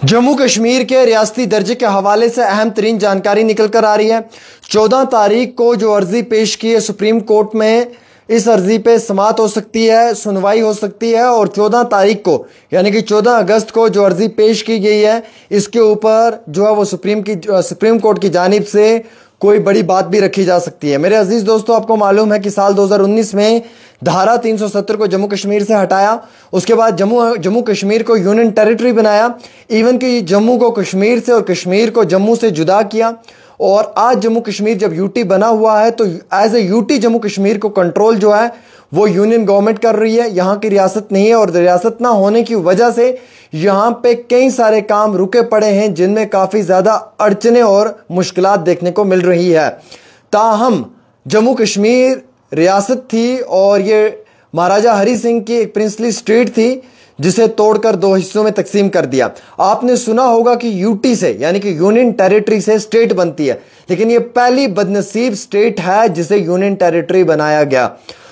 जम्मू कश्मीर के रियासती दर्जे के हवाले से अहम तरीन जानकारी निकल कर आ रही है। 14 तारीख को जो अर्जी पेश की है सुप्रीम कोर्ट में, इस अर्जी पे समाअत हो सकती है, सुनवाई हो सकती है और 14 तारीख को यानी कि 14 अगस्त को जो अर्जी पेश की गई है इसके ऊपर जो है वो सुप्रीम कोर्ट की जानिब से कोई बड़ी बात भी रखी जा सकती है। मेरे अजीज दोस्तों, आपको मालूम है कि साल 2019 में धारा 370 को जम्मू कश्मीर से हटाया, उसके बाद जम्मू कश्मीर को यूनियन टेरिटरी बनाया, इवन कि जम्मू को कश्मीर से और कश्मीर को जम्मू से जुदा किया। और आज जम्मू कश्मीर जब यूटी बना हुआ है तो as a UT Jammu Kashmir को कंट्रोल जो है वो यूनियन गवर्नमेंट कर रही है, यहाँ की रियासत नहीं है। और रियासत ना होने की वजह से यहाँ पे कई सारे काम रुके पड़े हैं जिनमें काफ़ी ज़्यादा अड़चने और मुश्किलात देखने को मिल रही है। ताहम जम्मू कश्मीर रियासत थी और ये महाराजा हरि सिंह की एक प्रिंसली स्टेट थी जिसे तोड़कर दो हिस्सों में तकसीम कर दिया। आपने सुना होगा कि यूटी से यानी कि यूनियन टेरिटरी से स्टेट बनती है, लेकिन ये पहली बदनसीब स्टेट है जिसे यूनियन टेरिटरी बनाया गया।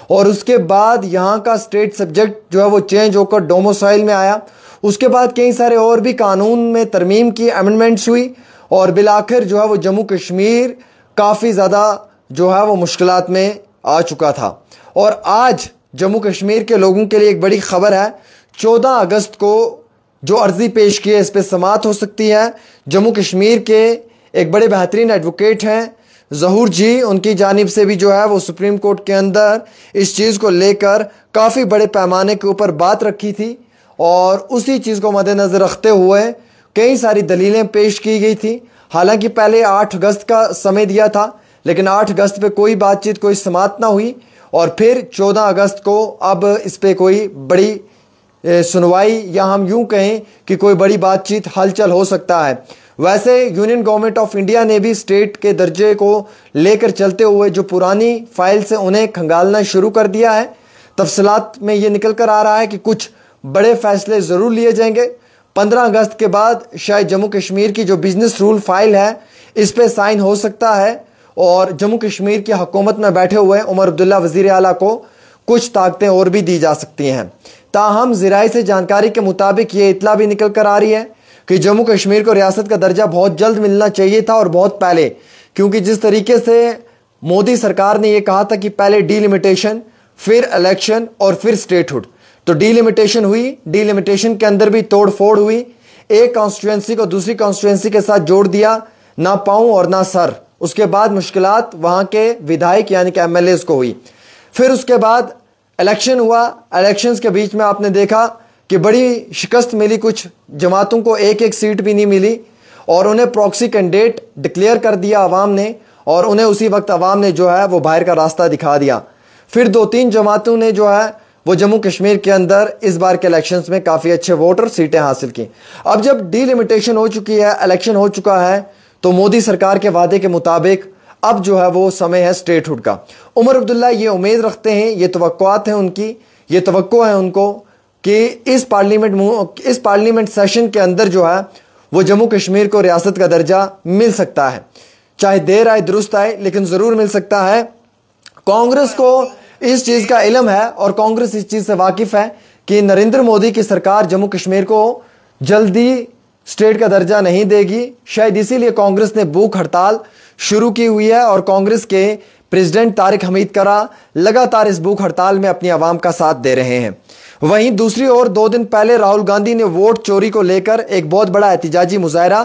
और उसके बाद यहाँ का स्टेट सब्जेक्ट जो है वो चेंज होकर डोमिसाइल में आया। उसके बाद कई सारे और भी कानून में तरमीम की, अमेंडमेंट्स हुई और बिलाखिर जो है वो जम्मू कश्मीर काफ़ी ज़्यादा जो है वो मुश्किलात में आ चुका था। और आज जम्मू कश्मीर के लोगों के लिए एक बड़ी खबर है, 14 अगस्त को जो अर्जी पेश की है इस पर समाअत हो सकती है। जम्मू कश्मीर के एक बड़े बेहतरीन एडवोकेट हैं ज़हूर जी, उनकी जानिब से भी जो है वो सुप्रीम कोर्ट के अंदर इस चीज़ को लेकर काफ़ी बड़े पैमाने के ऊपर बात रखी थी और उसी चीज़ को मद्देनज़र रखते हुए कई सारी दलीलें पेश की गई थी। हालांकि पहले 8 अगस्त का समय दिया था, लेकिन 8 अगस्त पे कोई बातचीत, कोई समाअत ना हुई और फिर 14 अगस्त को अब इस पर कोई बड़ी सुनवाई या हम यूं कहें कि कोई बड़ी बातचीत हलचल हो सकता है। वैसे यूनियन गवर्नमेंट ऑफ इंडिया ने भी स्टेट के दर्जे को लेकर चलते हुए जो पुरानी फाइल से उन्हें खंगालना शुरू कर दिया है। तफसीलात में ये निकल कर आ रहा है कि कुछ बड़े फैसले ज़रूर लिए जाएंगे। 15 अगस्त के बाद शायद जम्मू कश्मीर की जो बिजनेस रूल फाइल है इस पर साइन हो सकता है और जम्मू कश्मीर की हुकूमत में बैठे हुए उमर अब्दुल्ला वज़ीर आला को कुछ ताकतें और भी दी जा सकती हैं। ताहम ज़राए से जानकारी के मुताबिक ये इतला भी निकल कर आ रही है कि जम्मू कश्मीर को रियासत का दर्जा बहुत जल्द मिलना चाहिए था और बहुत पहले, क्योंकि जिस तरीके से मोदी सरकार ने यह कहा था कि पहले डीलिमिटेशन, फिर इलेक्शन और फिर स्टेटहुड, तो डीलिमिटेशन हुई, डीलिमिटेशन के अंदर भी तोड़ फोड़ हुई, एक कॉन्स्टिट्यूंसी को दूसरी कॉन्स्टिट्यूंसी के साथ जोड़ दिया, ना पाँव और ना सर। उसके बाद मुश्किलात वहाँ के विधायक यानी कि MLAs को हुई। फिर उसके बाद इलेक्शन हुआ, इलेक्शंस के बीच में आपने देखा कि बड़ी शिकस्त मिली, कुछ जमातों को एक एक सीट भी नहीं मिली और उन्हें प्रॉक्सी कैंडिडेट डिक्लेयर कर दिया अवाम ने और उन्हें उसी वक्त अवाम ने जो है वो बाहर का रास्ता दिखा दिया। फिर 2-3 जमातों ने जो है वो जम्मू कश्मीर के अंदर इस बार के इलेक्शंस में काफ़ी अच्छे वोट और सीटें हासिल की। अब जब डीलिमिटेशन हो चुकी है, इलेक्शन हो चुका है, तो मोदी सरकार के वादे के मुताबिक अब जो है वो समय है स्टेटहुड का। उमर अब्दुल्ला ये उम्मीद रखते हैं, ये तवक्कुआत हैं उनकी, ये तवक्को है उनको कि इस पार्लियामेंट सेशन के अंदर जो है वो जम्मू कश्मीर को रियासत का दर्जा मिल सकता है। चाहे देर आए दुरुस्त आए, लेकिन ज़रूर मिल सकता है। कांग्रेस को इस चीज़ का इल्म है और कांग्रेस इस चीज़ से वाकिफ़ है कि नरेंद्र मोदी की सरकार जम्मू कश्मीर को जल्दी स्टेट का दर्जा नहीं देगी। शायद इसीलिए कांग्रेस ने भूख हड़ताल शुरू की हुई है और कांग्रेस के प्रेसिडेंट तारिक हमीद करा लगातार इस भूख हड़ताल में अपनी आवाम का साथ दे रहे हैं। वहीं दूसरी ओर 2 दिन पहले राहुल गांधी ने वोट चोरी को लेकर एक बहुत बड़ा एहतिजाजी मुजाहरा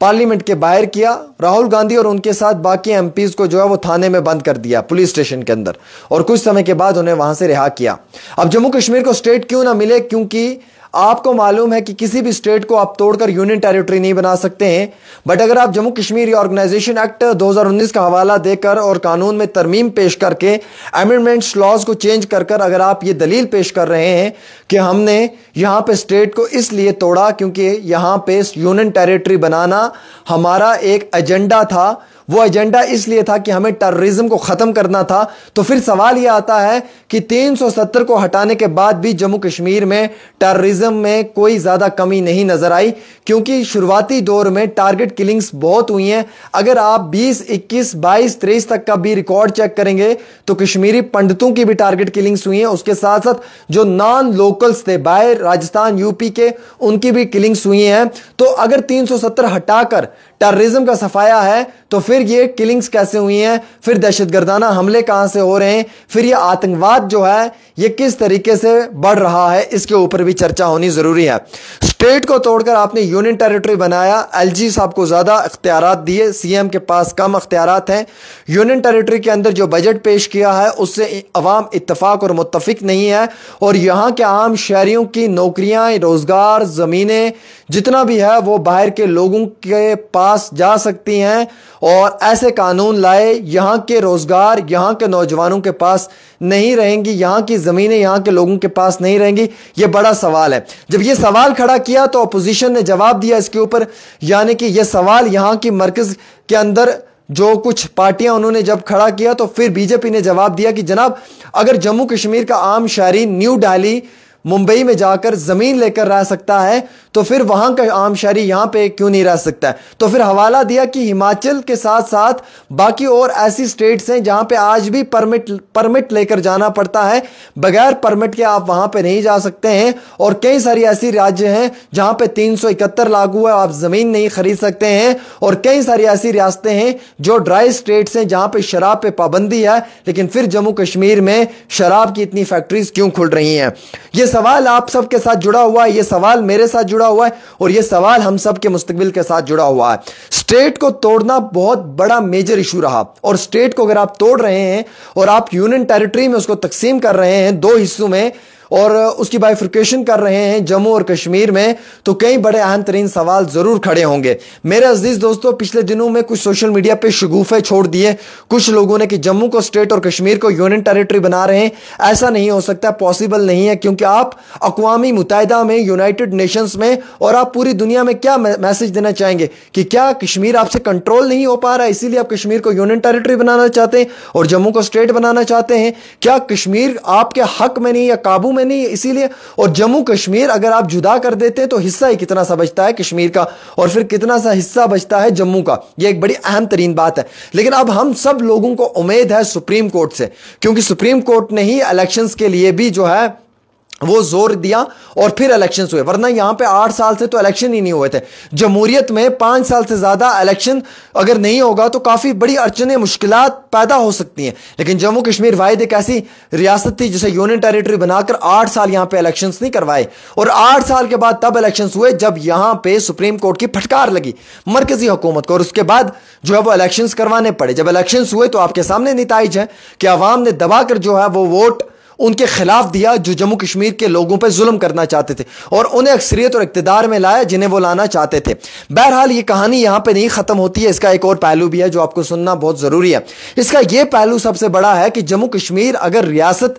पार्लियामेंट के बाहर किया। राहुल गांधी और उनके साथ बाकी MPs को जो है वो थाने में बंद कर दिया, पुलिस स्टेशन के अंदर, और कुछ समय के बाद उन्हें वहां से रिहा किया। अब जम्मू कश्मीर को स्टेट क्यों ना मिले, क्योंकि आपको मालूम है कि किसी भी स्टेट को आप तोड़कर यूनियन टेरिटरी नहीं बना सकते हैं। बट अगर आप जम्मू कश्मीर ऑर्गेनाइजेशन एक्ट 2019 का हवाला देकर और कानून में तरमीम पेश करके अमेंडमेंट्स लॉज को चेंज कर कर अगर आप ये दलील पेश कर रहे हैं कि हमने यहाँ पे स्टेट को इसलिए तोड़ा क्योंकि यहाँ पे यूनियन टेरिटरी बनाना हमारा एक एजेंडा था, वो एजेंडा इसलिए था कि हमें टेररिज्म को खत्म करना था। तो फिर सवाल यह आता है कि 370 को हटाने के बाद भी जम्मू कश्मीर में टेररिज्म में कोई ज्यादा कमी नहीं नजर आई, क्योंकि शुरुआती दौर में टारगेट किलिंग्स बहुत हुई हैं। अगर आप 20, 21, 22, 23 तक का भी रिकॉर्ड चेक करेंगे तो कश्मीरी पंडितों की भी टारगेट किलिंग्स हुई हैं। उसके साथ साथ जो नॉन लोकल्स थे बाहर राजस्थान यूपी के, उनकी भी किलिंग्स हुई हैं। तो अगर 370 हटाकर टेररिज्म का सफाया है तो फिर ये किलिंग्स कैसे हुई हैं, फिर दहशतगर्दाना हमले कहां से हो रहे हैं, फिर ये आतंकवाद जो है ये किस तरीके से बढ़ रहा है, इसके ऊपर भी चर्चा होनी जरूरी है। स्टेट को तोड़कर आपने यूनियन टेरिटरी बनाया, एलजी साहब को ज्यादा अख्तियारात दिए, सीएम के पास कम अख्तियारात हैं। यूनियन टेरिटरी के अंदर जो बजट पेश किया है उससे अवाम इत्तफाक और मुत्तफिक नहीं है, और यहां के आम शहरियों की नौकरियां, रोजगार, जमीनें जितना भी है वो बाहर के लोगों के पास जा सकती हैं। और ऐसे कानून लाए, यहां के रोजगार यहां के नौजवानों के पास नहीं रहेंगी, यहां की जमीनें यहां के लोगों के पास नहीं रहेंगी। यह बड़ा सवाल है। जब यह सवाल खड़ा किया तो अपोजिशन ने जवाब दिया इसके ऊपर, यानी कि यह सवाल यहां की मरकज के अंदर जो कुछ पार्टियां उन्होंने जब खड़ा किया तो फिर बीजेपी ने जवाब दिया कि जनाब अगर जम्मू कश्मीर का आम शहरी न्यू दिल्ली, मुंबई में जाकर जमीन लेकर रह सकता है तो फिर वहां का आम शहरी यहां पे क्यों नहीं रह सकता है। तो फिर हवाला दिया कि हिमाचल के साथ साथ बाकी और ऐसी स्टेट्स हैं जहां पे आज भी परमिट लेकर जाना पड़ता है, बगैर परमिट के आप वहां पे नहीं जा सकते हैं। और कई सारी ऐसी राज्य हैं जहां पे 371 लागू है, आप जमीन नहीं खरीद सकते हैं। और कई सारी ऐसी रियासतें हैं जो ड्राई स्टेट्स हैं जहां पे शराब पे पाबंदी है, लेकिन फिर जम्मू कश्मीर में शराब की इतनी फैक्ट्रीज क्यों खुल रही हैं। यह सवाल आप सबके साथ जुड़ा हुआ है, यह सवाल मेरे साथ जुड़ा हुआ है, और यह सवाल हम सब के मुस्तकबिल के साथ जुड़ा हुआ है। स्टेट को तोड़ना बहुत बड़ा मेजर इशू रहा, और स्टेट को अगर आप तोड़ रहे हैं और आप यूनियन टेरिटरी में उसको तकसीम कर रहे हैं दो हिस्सों में और उसकी बाइफिकेशन कर रहे हैं जम्मू और कश्मीर में, तो कई बड़े अहम तरीन सवाल जरूर खड़े होंगे। मेरे अजीज दोस्तों, पिछले दिनों में कुछ सोशल मीडिया पे शगुफे छोड़ दिए कुछ लोगों ने कि जम्मू को स्टेट और कश्मीर को यूनियन टेरिटरी बना रहे हैं। ऐसा नहीं हो सकता, पॉसिबल नहीं है, क्योंकि आप अक़वामी मुत्तहिदा में, यूनाइटेड नेशंस में, और आप पूरी दुनिया में क्या मैसेज देना चाहेंगे कि क्या कश्मीर आपसे कंट्रोल नहीं हो पा रहा है इसीलिए आप कश्मीर को यूनियन टेरिटरी बनाना चाहते हैं और जम्मू को स्टेट बनाना चाहते हैं? क्या कश्मीर आपके हक में नहीं या काबू में नहीं इसीलिए? और जम्मू कश्मीर अगर आप जुदा कर देते तो हिस्सा ही कितना सा बचता है कश्मीर का, और फिर कितना सा हिस्सा बचता है जम्मू का? यह एक बड़ी अहम तरीन बात है। लेकिन अब हम सब लोगों को उम्मीद है सुप्रीम कोर्ट से, क्योंकि सुप्रीम कोर्ट ने ही इलेक्शंस के लिए भी जो है वो जोर दिया और फिर इलेक्शंस हुए, वरना यहां पे 8 साल से तो इलेक्शन ही नहीं हुए थे। जमहूरियत में 5 साल से ज्यादा इलेक्शन अगर नहीं होगा तो काफी बड़ी अड़चनें, मुश्किलात पैदा हो सकती हैं। लेकिन जम्मू कश्मीर वाहिद एक ऐसी रियासत थी जिसे यूनियन टेरिटरी बनाकर 8 साल यहां पे इलेक्शंस नहीं करवाए, और 8 साल के बाद तब इलेक्शंस हुए जब यहां पे सुप्रीम कोर्ट की फटकार लगी मरकजी हुकूमत को, और उसके बाद जो है वो इलेक्शंस करवाने पड़े। जब इलेक्शंस हुए तो आपके सामने नतीजा है कि अवाम ने दबाकर जो है वो वोट उनके खिलाफ दिया जो जम्मू कश्मीर के लोगों पर जुल्म करना चाहते थे, और उन्हें अक्सरियत और इक्तिदार में लाया जिन्हें वो लाना चाहते थे। बहरहाल ये कहानी यहां पे नहीं खत्म होती है, इसका एक और पहलू भी है जो आपको सुनना बहुत जरूरी है। इसका यह पहलू सबसे बड़ा है कि जम्मू कश्मीर अगर रियासत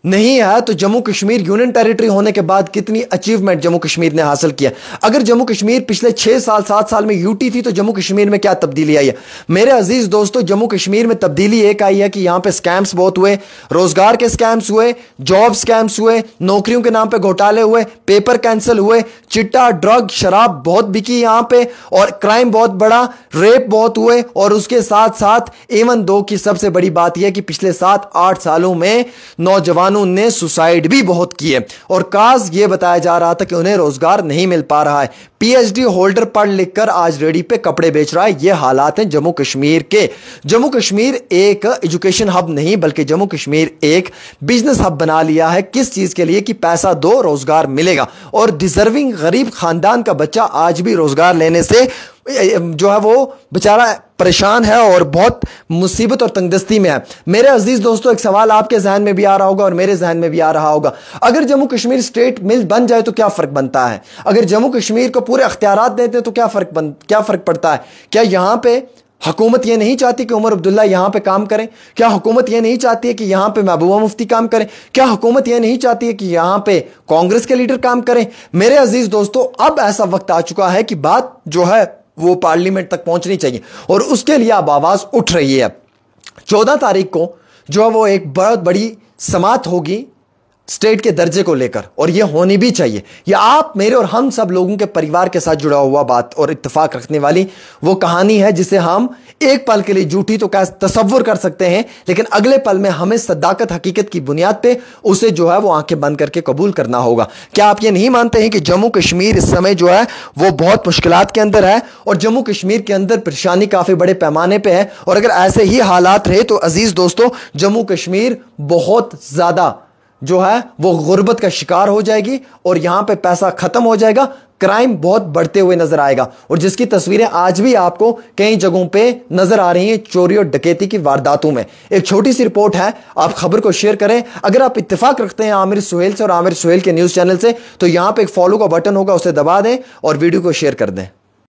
नहीं है तो जम्मू कश्मीर यूनियन टेरिटरी होने के बाद कितनी अचीवमेंट जम्मू कश्मीर ने हासिल किया। अगर जम्मू कश्मीर पिछले 6 साल 7 साल में यूटी थी तो जम्मू कश्मीर में क्या तब्दीली आई है? मेरे अजीज दोस्तों, जम्मू कश्मीर में तब्दीली एक आई है कि यहां पे स्कैम्स बहुत हुए, रोजगार के स्कैम्स हुए, जॉब स्कैम्स हुए, नौकरियों के नाम पे घोटाले हुए, पेपर कैंसिल हुए, चिट्टा, ड्रग, शराब बहुत बिकी यहां पे, और क्राइम बहुत बड़ा, रेप बहुत हुए, और उसके साथ साथ इवन दो की सबसे बड़ी बात यह कि पिछले 7-8 सालों में नौजवान ने सुसाइड भी बहुत किए, और काज यह बताया जा रहा था कि उन्हें रोजगार नहीं मिल पा रहा है। पीएचडी होल्डर पढ़ लिखकर आज रेडी पे कपड़े बेच रहा है। यह हालात हैं जम्मू कश्मीर के। जम्मू कश्मीर एक एजुकेशन हब नहीं बल्कि जम्मू कश्मीर एक बिजनेस हब बना लिया है। किस चीज के लिए? कि पैसा दो, रोजगार मिलेगा, और डिजर्विंग गरीब खानदान का बच्चा आज भी रोजगार लेने से जो है वो बेचारा परेशान है और बहुत मुसीबत और तंगदस्ती में है। मेरे अजीज दोस्तों, एक सवाल आपके जहन में भी आ रहा होगा और मेरे जहन में भी आ रहा होगा, अगर जम्मू कश्मीर स्टेट मिल बन जाए तो क्या फर्क बनता है? अगर जम्मू कश्मीर को पूरे अख्तियारात देते हैं तो क्या फर्क पड़ता है? क्या यहां पे हुकूमत यह नहीं चाहती कि उमर अब्दुल्ला यहां पे काम करें? क्या हुकूमत यह नहीं चाहती है कि यहां पे महबूबा मुफ्ती काम करें? क्या हुकूमत यह नहीं चाहती है कि यहां पे कांग्रेस के लीडर काम करें? मेरे अजीज दोस्तों, अब ऐसा वक्त आ चुका है कि बात जो है वो पार्लियामेंट तक पहुंचनी चाहिए और उसके लिए अब आवाज उठ रही है। 14 तारीख को जो है वो एक बहुत बड़ी समाअत होगी स्टेट के दर्जे को लेकर और यह होनी भी चाहिए। यह आप मेरे और हम सब लोगों के परिवार के साथ जुड़ा हुआ बात और इत्तेफाक रखने वाली वो कहानी है जिसे हम एक पल के लिए झूठी तो क्या तसव्वुर कर सकते हैं, लेकिन अगले पल में हमें सदाकत हकीकत की बुनियाद पे उसे जो है वो आंखें बंद करके कबूल करना होगा। क्या आप ये नहीं मानते हैं कि जम्मू कश्मीर इस समय जो है वो बहुत मुश्किलात के अंदर है और जम्मू कश्मीर के अंदर परेशानी काफी बड़े पैमाने पर है और अगर ऐसे ही हालात रहे तो अजीज दोस्तों जम्मू कश्मीर बहुत ज्यादा जो है वो गुर्बत का शिकार हो जाएगी और यहां पे पैसा खत्म हो जाएगा, क्राइम बहुत बढ़ते हुए नजर आएगा और जिसकी तस्वीरें आज भी आपको कई जगहों पे नजर आ रही हैं चोरी और डकैती की वारदातों में। एक छोटी सी रिपोर्ट है, आप खबर को शेयर करें। अगर आप इत्तेफाक रखते हैं आमिर सुहेल से और आमिर सुहेल के न्यूज चैनल से तो यहां पे एक फॉलो का बटन होगा, उसे दबा दें और वीडियो को शेयर कर दें।